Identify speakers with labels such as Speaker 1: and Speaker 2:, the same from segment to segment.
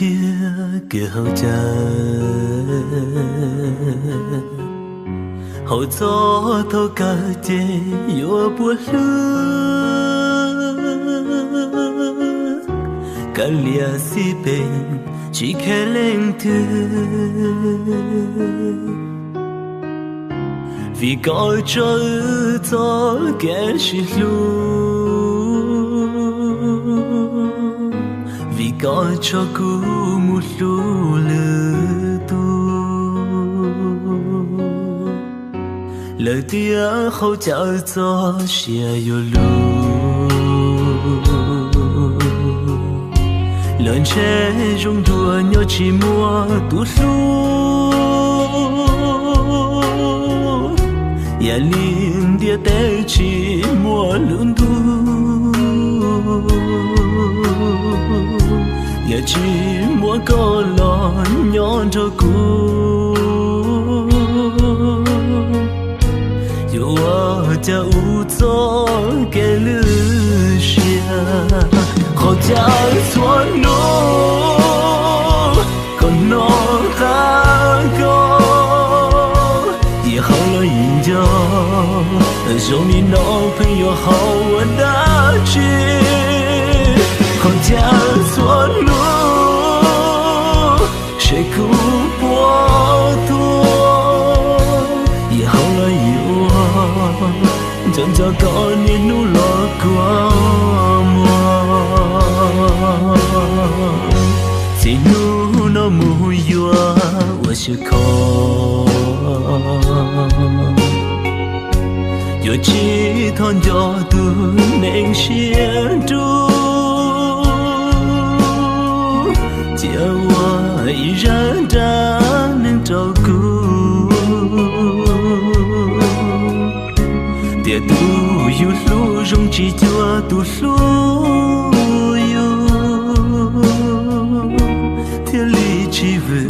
Speaker 1: tia kia hậu cha hậu gió thâu cả chê yo buồn lứa cả lia si bên chỉ khẽ lên thương vì coi cho gió kẻ chỉ lu vì coi cho cú một lú lơ tu lời tia khâu chào gió xia yo lu lần trẻ rung đùa nhau chỉ mua tu lu ya linh dia te chỉ mua luôn tu ya chỉ mua có lon nhon cho cu yo cha u cho ke lu xia khó cha xuống nô còn nó ta có也好了一觉，让你男朋友好我大气，好家错路，谁苦波多，也好了一我，真叫高你努了过我，只努那木有我是靠。yo chỉ thon gió tu nên xiên tu chia hoài ra ra nên trâu cu tiệt tu yu lu rong chỉ cho tu lu yu thiên lý chỉ về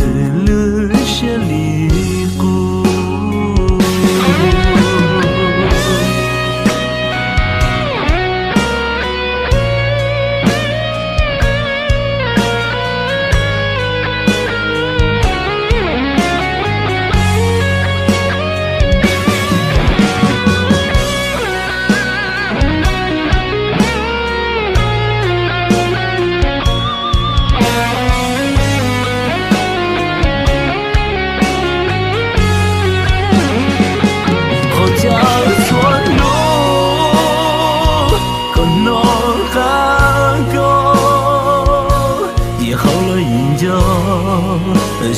Speaker 1: lư sẽ lý cu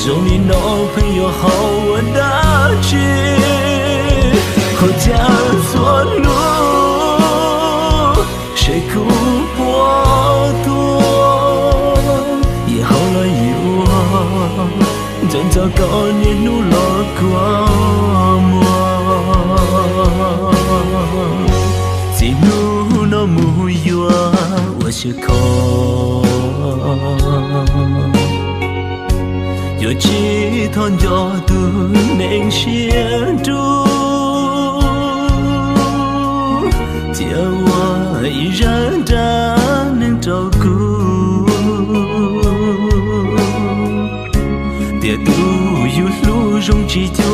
Speaker 1: 让你男朋友好我大气，好家错路，谁苦波多，也好了一我，真糟糕你努了过我，只努那木有我是靠。yo chỉ thon gió tu nên xiên tu chia hoài ra ra nên trâu cu tiệt tu yu lu rong chỉ cho